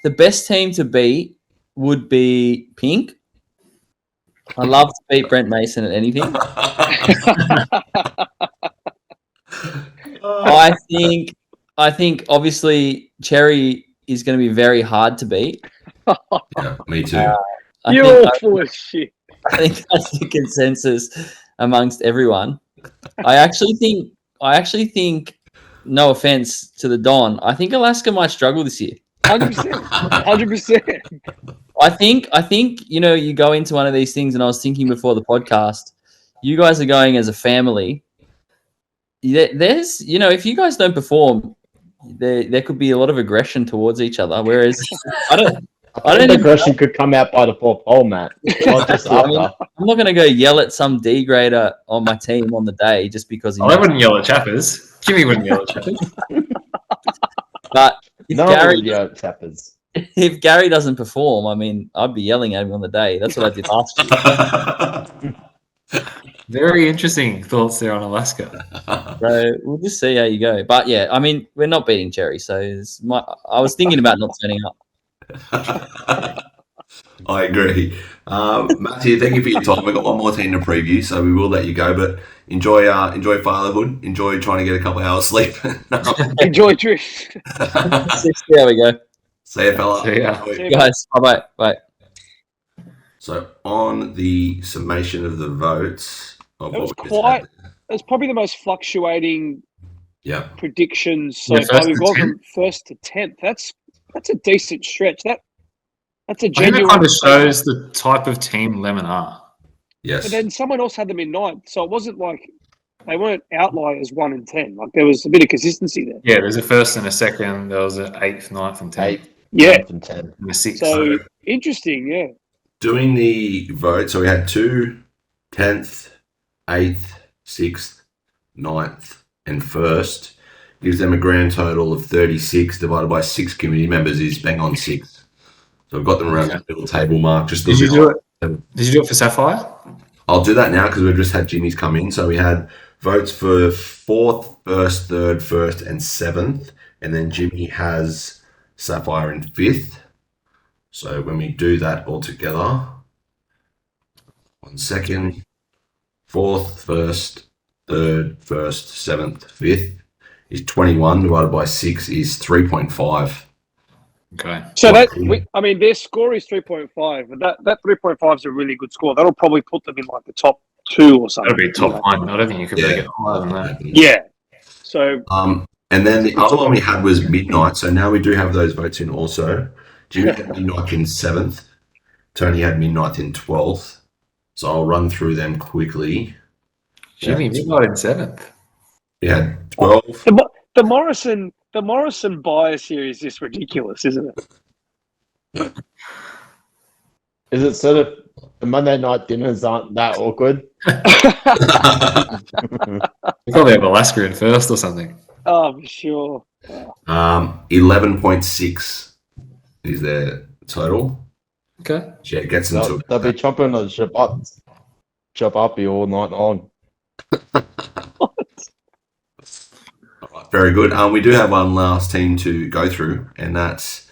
the best team to beat would be Pink. I love to beat Brent Mason at anything. I think obviously Cherry is going to be very hard to beat. Yeah, me too. You're all full of shit. I think that's the consensus amongst everyone. I actually think, no offense to the Don, I think Alaska might struggle this year. 100%. 100%. I think you go into one of these things, and I was thinking before the podcast, you guys are going as a family. There's if you guys don't perform, there could be a lot of aggression towards each other. Whereas I don't aggression could come out by the 4th hole, Matt. Not just I mean, after. I'm not going to go yell at some D grader on my team on the day just because. I wouldn't yell at Chappers. Jimmy wouldn't yell at Chappers. But if No, tappers. if Gary doesn't perform, I mean, I'd be yelling at him on the day. That's what I did last year. Very interesting thoughts there on Alaska. So we'll just see how you go. But yeah, I mean, we're not beating Cherry, so I was thinking about not turning up. I agree. Matthew, thank you for your time. We've got one more team to preview, so we will let you go. But enjoy fatherhood. Enjoy trying to get a couple of hours sleep. Enjoy drift. There we go. See you, fella. See ya. Guys, bye. So on the summation of the votes of It was what we just had, it's probably the most fluctuating yeah, predictions so Yeah, far. first We've to gone 10th. from first to 10th. That's a decent stretch. That's a I think genuine. that kind of shows the type of team Lemon are. yes, But then someone else had them in 9th, so it wasn't like they weren't outliers 1 and 10. Like there was a bit of consistency there. Yeah, there's a first and a second. There was an 8th, 9th, and 10th. 8, Yeah. 9th, and 10. And a 6th. So interesting. Yeah. doing the vote. So we had 2, 10th, 8th, 6th, 9th, and 1st. Gives them a grand total of 36 divided by 6 community members is bang on 6. So we've got them around Okay. the little table mark. Just a Did you bit do off. it? Did you do it for Sapphire? I'll do that now because we've just had Jimmy's come in. So we had votes for 4th, 1st, 3rd, 1st, and 7th. And then Jimmy has Sapphire in 5th. So when we do that all together, 1 second, 4th, 1st, 3rd, 1st, 7th, 5th is 21 divided by 6 is 3.5. Okay. So their score is 3.5, but that 3.5 is a really good score. That'll probably put them in like the top 2 or something. That'll be top 1. I don't think you could really get higher than that. Yeah. So And then the other one we had was Midnight. So now we do have those votes in also. Jimmy had Midnight in 7th. Tony had Midnight in 12th. So I'll run through them quickly. Jimmy, Midnight in 7th. We had 12. the Morrison bias here is just ridiculous, isn't it? Is it sort of the Monday night dinners aren't that awkward? You probably have Alaska in 1st or something. Oh, for sure. 11.6 is their total. Okay. Yeah, it gets into They'll be chopping on Shabbat all night long. Very good. We do have one last team to go through, and that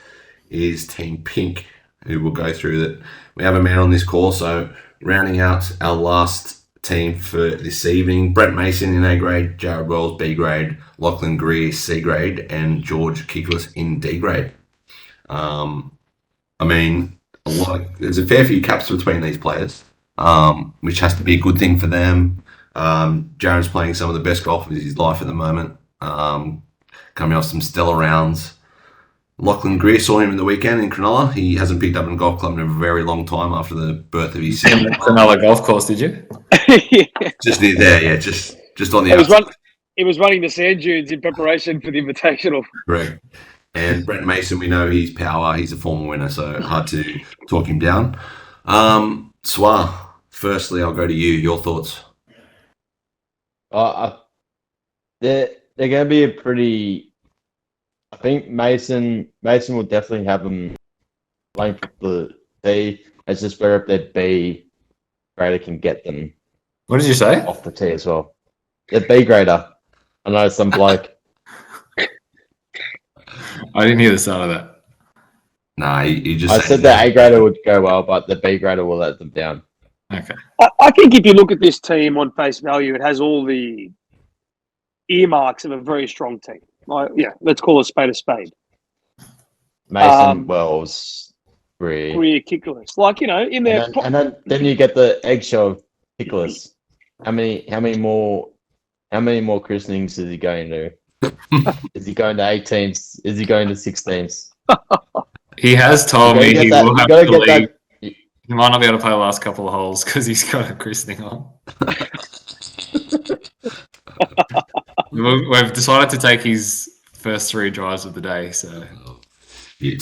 is Team Pink, who will go through that. We have a man on this call, so rounding out our last team for this evening, Brent Mason in A grade, Jared Wells B grade, Lachlan Greer C grade, and George Kickless in D grade. I mean, there's a fair few caps between these players, which has to be a good thing for them. Jared's playing some of the best golf of his life at the moment, coming off some stellar rounds. Lachlan Greer saw him in the weekend in Cronulla. He hasn't picked up in a golf club in a very long time after the birth of his son. Cronulla golf course, did you? Yeah. Just near there, yeah, just on the outside. He was running the sand dunes in preparation for the Invitational. Correct. And Brent Mason, we know his power. He's a former winner, so hard to talk him down. Swa, firstly, I'll go to you. Your thoughts? They're going to be a pretty. I think Mason will definitely have them playing for the D. It's just better if their B grader can get them What did you say? off the tee as well. The B grader. I know some bloke. I didn't hear the start of that. Nah, you just. I said the A grader would go well, but the B grader will let them down. Okay. I think if you look at this team on face value, it has all the earmarks of a very strong team. Let's call a spade. Mason, Wells, Greer. Greer, Kickless. In there. And then you get the eggshell Kickless. How many more christenings is he going to? Is he going to 8 teams? Is he going to 6 teams? He has told me he will have gotta to get leave. that. He might not be able to play the last couple of holes because he's got a christening on. We've decided to take his first 3 drives of the day, so.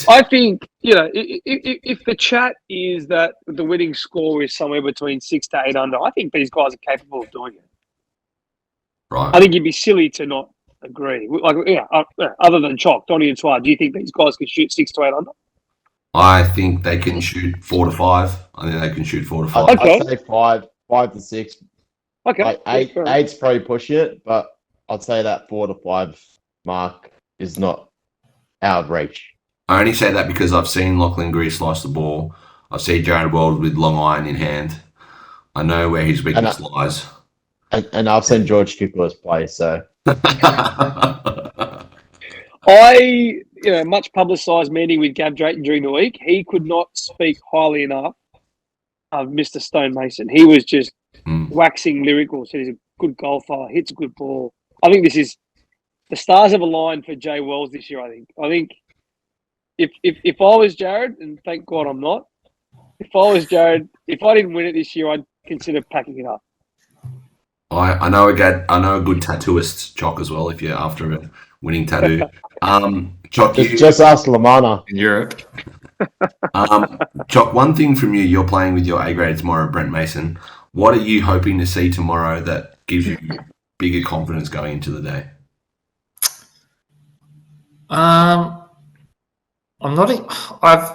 I think, if the chat is that the winning score is somewhere between 6 to 8 under, I think these guys are capable of doing it. Right. I think you'd be silly to not agree. Other than Chalk, Donnie and Sward, do you think these guys can shoot 6 to 8 under? I think they can shoot 4 to 5. I think they can shoot 4 to 5. Okay. I'd say 5 to 6. Okay. Like 8's probably pushing it, but I'd say that 4 to 5 mark is not out of reach. I only say that because I've seen Lachlan Greer slice the ball. I've seen Jared Wells with long iron in hand. I know where his weakness lies. And I've seen George Kickless play, so. Much publicised meeting with Gav Drayton during the week. He could not speak highly enough Mr. Stonemason. He was just Mm. waxing lyrical. Said he's a good golfer, hits a good ball. I think this is the stars have aligned for Jay Wells this year. I think if I was Jared, and thank God I'm not. If I was Jared, if I didn't win it this year, I'd consider packing it up. I know a good tattooist, Chock, as well. If you're after a winning tattoo, Chock, Just ask Lamana. In Europe. Chock, one thing from you, you're playing with your A grade tomorrow, Brent Mason. What are you hoping to see tomorrow that gives you bigger confidence going into the day? I've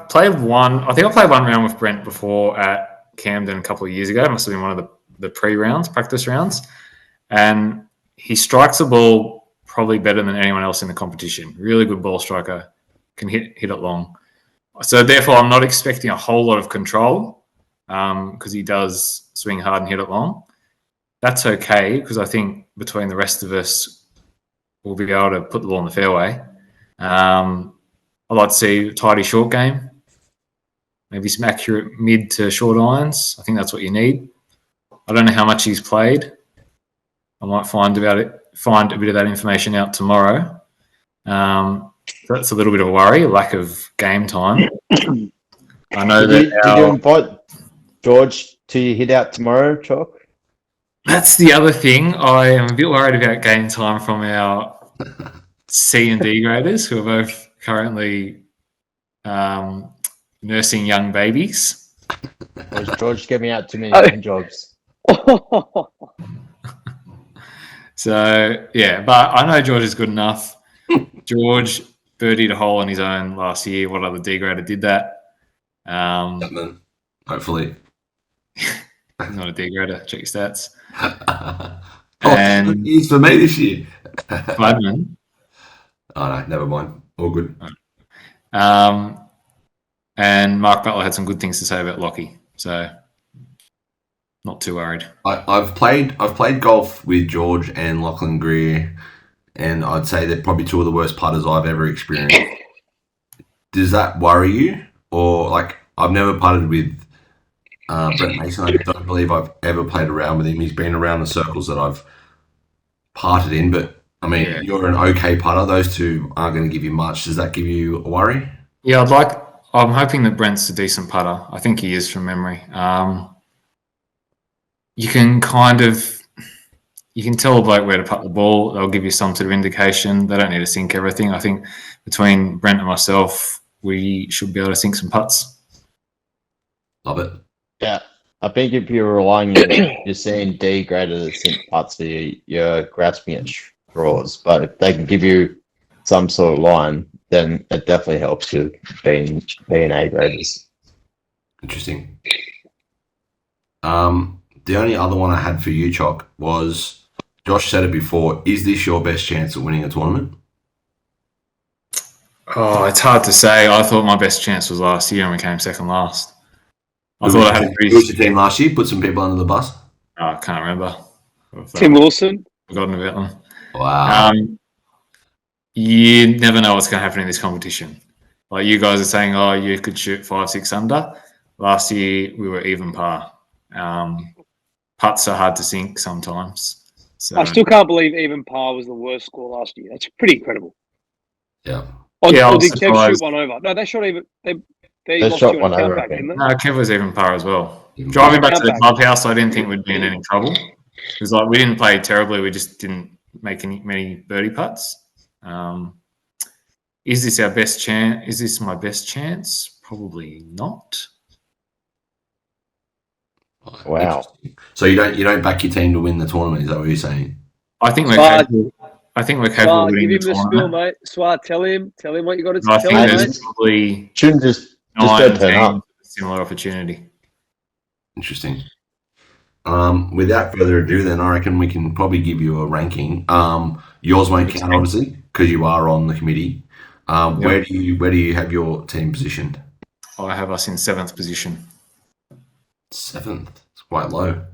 played one. I think I played one round with Brent before at Camden a couple of years ago. It must have been one of the pre-rounds, practice rounds. And he strikes the ball probably better than anyone else in the competition. Really good ball striker, can hit it long. So therefore, I'm not expecting a whole lot of control because he does swing hard and hit it long. That's okay because I think between the rest of us, we'll be able to put the ball in the fairway. I'd like to see a tidy short game, maybe some accurate mid to short irons. I think that's what you need. I don't know how much he's played. I might find a bit of that information out tomorrow. That's a little bit of a worry, lack of game time. I know Did you invite George to hit out tomorrow, Chalk? That's the other thing. I am a bit worried about game time from our C and D graders who are both currently nursing young babies. Or is George giving out too many hand jobs? So, yeah, but I know George is good enough. George birdied a hole on his own last year. What other D grader did that? Hopefully. He's not a D grader. Check your stats. And he's for me this year. Gladman. Oh, no, never mind. All good. And Mark Butler had some good things to say about Lockie. So, not too worried. I've played golf with George and Lachlan Greer, and I'd say they're probably two of the worst putters I've ever experienced. Does that worry you? Or, like, I've never putted with Brent Mason. I don't believe I've ever played around with him. He's been around the circles that I've parted in, but, I mean, You're an okay putter. Those two aren't going to give you much. Does that give you a worry? Yeah, I'm hoping that Brent's a decent putter. I think he is from memory. You can tell a bloke where to putt the ball. They'll give you some sort of indication. They don't need to sink everything. I think between Brent and myself, we should be able to sink some putts. Love it. Yeah. I think if you're relying on you're seeing D greater than sink putts, you're grasping at straws. But if they can give you some sort of line, then it definitely helps you being A graders. Interesting. The only other one I had for you, Chock, was Josh said it before. Is this your best chance of winning a tournament? Oh, it's hard to say. I thought my best chance was last year and we came second last. I thought I had a pretty... Who was your team last year? Put some people under the bus? Oh, I can't remember. Tim Wilson. Forgotten about them. Wow. You never know what's going to happen in this competition. Like you guys are saying, oh, you could shoot 5-6 under. Last year, we were even par. Putts are hard to sink sometimes. So I still can't believe even par was the worst score last year. That's pretty incredible. Yeah. Or did Kev shoot one over? No, they shot even. They lost shot you one on over, countback, didn't they? no, Kev was even par as well. Driving back to the clubhouse, I didn't think we'd be in any trouble. It was like we didn't play terribly. We just didn't make many birdie putts. Is this our best chance? Is this my best chance? Probably not. Wow. So you don't back your team to win the tournament? Is that what you're saying? I think we're capable. I think we're capable of winning give the him the tournament. spiel, mate. Swat, tell him what you got to I tell think him, there's mate. probably Shouldn't just 9 don't turn teams up. with a similar opportunity. Interesting. Without further ado, then I reckon we can probably give you a ranking. Yours won't count, obviously, because you are on the committee. Where do you have your team positioned? I have us in 7th position. 7th. It's quite low.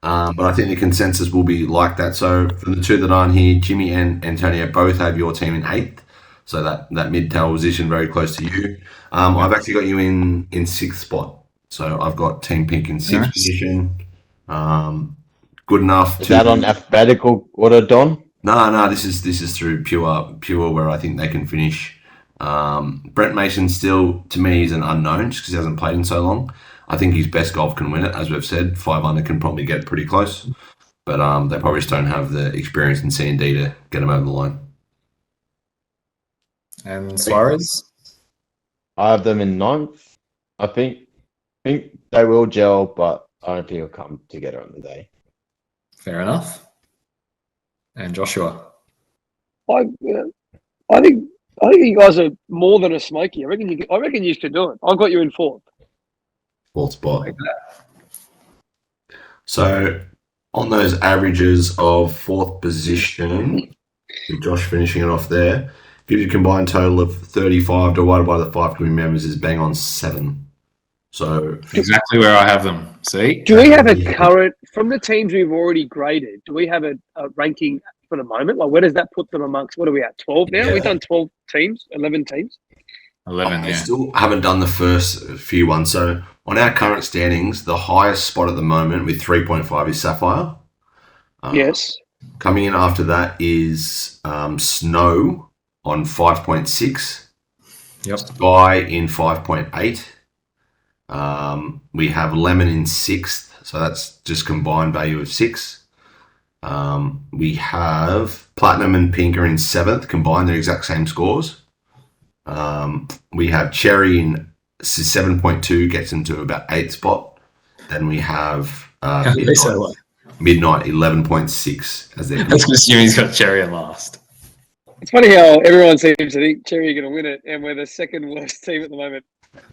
But I think the consensus will be like that. So for the two that aren't here, Jimmy and Antonio both have your team in 8th. So that mid-table position very close to you. I've actually got you in 6th spot. So I've got Team Pink in sixth Nice. position. Good enough Is to. that on alphabetical order, Don? No. This is through pure where I think they can finish. Brent Mason still to me is an unknown just because he hasn't played in so long. I think his best golf can win it, as we've said. 5 under can probably get pretty close, but they probably just don't have the experience in C&D to get him over the line. And Suarez? I have them in ninth. I think they will gel, but I don't think it'll come together on the day. Fair enough. And Joshua? I think you guys are more than a smoky. I reckon you should do it. I've got you in fourth. Fourth spot. So on those averages of fourth position, with Josh finishing it off there, gives you a combined total of 35 divided by the 5 committee members is bang on 7. So Exactly where I have them. See? Do we have a current, from the teams we've already graded, do we have a ranking for the moment? Like, where does that put them amongst, what are we at, 12 now? Yeah. We've done 12 teams, 11 teams? 11, I yeah. still haven't done the first few ones. So on our current standings, the highest spot at the moment with 3.5 is Sapphire. Yes. Coming in after that is Snow on 5.6. Yep. Sky in 5.8. We have Lemon in 6th, so that's just combined value of 6. We have Platinum and Pink are in 7th, combined, they're exact same scores. We have Cherry in 7.2, gets into about 8th spot. Then we have Midnight 11.6 as their. I was going to assume he's got Cherry at last. It's funny how everyone seems to think Cherry are going to win it, and we're the second worst team at the moment,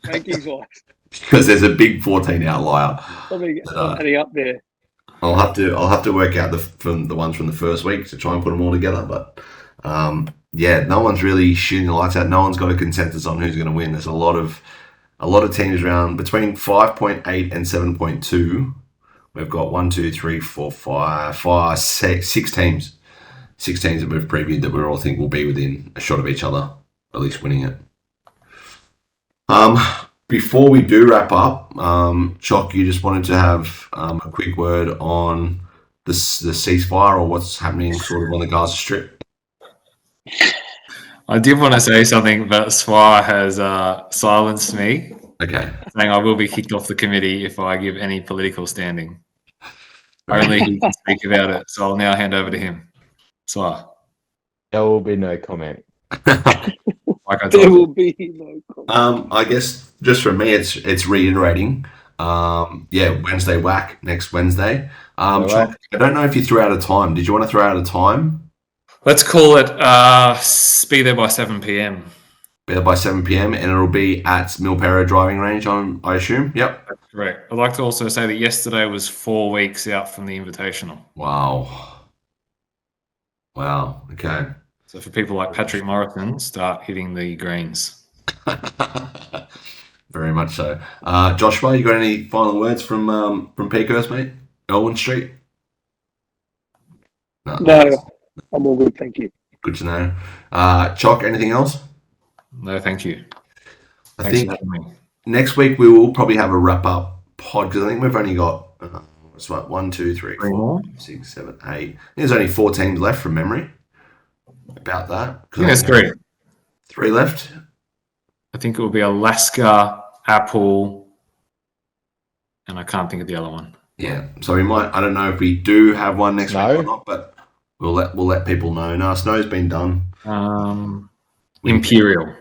rankings-wise. Because there's a big 14 outlier. Something adding up there. I'll have to work out the ones from the first week to try and put them all together. But no one's really shooting the lights out. No one's got a consensus on who's going to win. There's a lot of teams around between 5.8 and 7.2. We've got 1, 2, 3, 4, 5, 6 teams. 6 teams that we've previewed that we all think will be within a shot of each other, at least winning it. Before we do wrap up, Chock, you just wanted to have a quick word on the ceasefire or what's happening sort of on the Gaza Strip. I did want to say something, but Swar has silenced me, Okay. saying I will be kicked off the committee if I give any political standing. Only he can speak about it, so I'll now hand over to him. Swar. There will be no comment. Like I There told will you. be no comment. I guess just for me, it's reiterating. Wednesday whack next Wednesday. Chock, I don't know if you threw out a time. Did you want to throw out a time? Let's call it be there by 7 p.m. Be there by 7 p.m. and it'll be at Milperra driving range, I assume. Yep. That's correct. I'd like to also say that yesterday was 4 weeks out from the Invitational. Wow. Okay. So for people like Patrick Morrison, start hitting the greens. Very much so. Joshua, you got any final words from Peakhurst, mate? Elwyn Street? No, I'm all good, thank you. Good to know. Chock, anything else? No, thank you. I Thanks think for having me. next week we will probably have a wrap-up pod because I think we've only got 1, 2, 3, 4, more? 6, 7, 8. I think there's only 4 teams left from memory. About that. I think there's 3. 3 left. I think it will be Alaska, Apple, and I can't think of the other one. Yeah. So we might. I don't know if we do have one next No. week or not, but we'll let people know. No, Snow's been done. Imperial.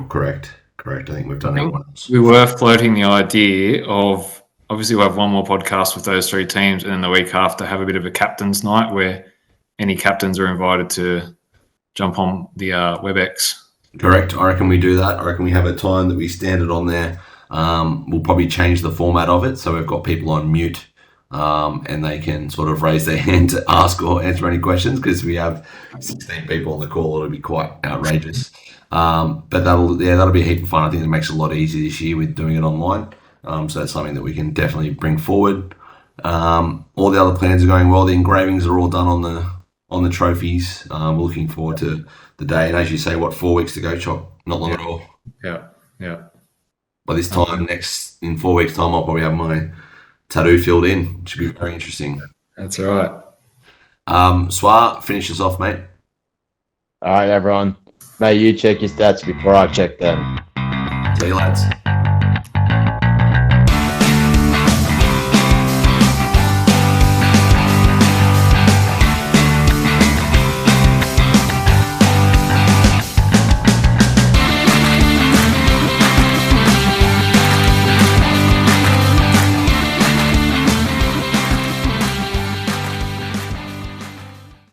Correct. I think we've done everyone else. We were floating the idea of obviously we'll have one more podcast with those 3 teams, and then the week after have a bit of a captain's night where any captains are invited to jump on the WebEx. Correct. I reckon we do that. I reckon we have a time that we stand it on there. We'll probably change the format of it so we've got people on mute and they can sort of raise their hand to ask or answer any questions because we have 16 people on the call. It'll be quite outrageous. But that'll be a heap of fun. I think it makes it a lot easier this year with doing it online. So that's something that we can definitely bring forward. All the other plans are going well. The engravings are all done on the trophies. We're looking forward to the day. And as you say, 4 weeks to go, Chop? Not long at all. Yeah. by this time in 4 weeks' time, I'll probably have my tattoo filled in. Should be very interesting. That's right. Swar, finish us off, mate. All right, everyone. Mate, you check your stats before I check them. See you, lads.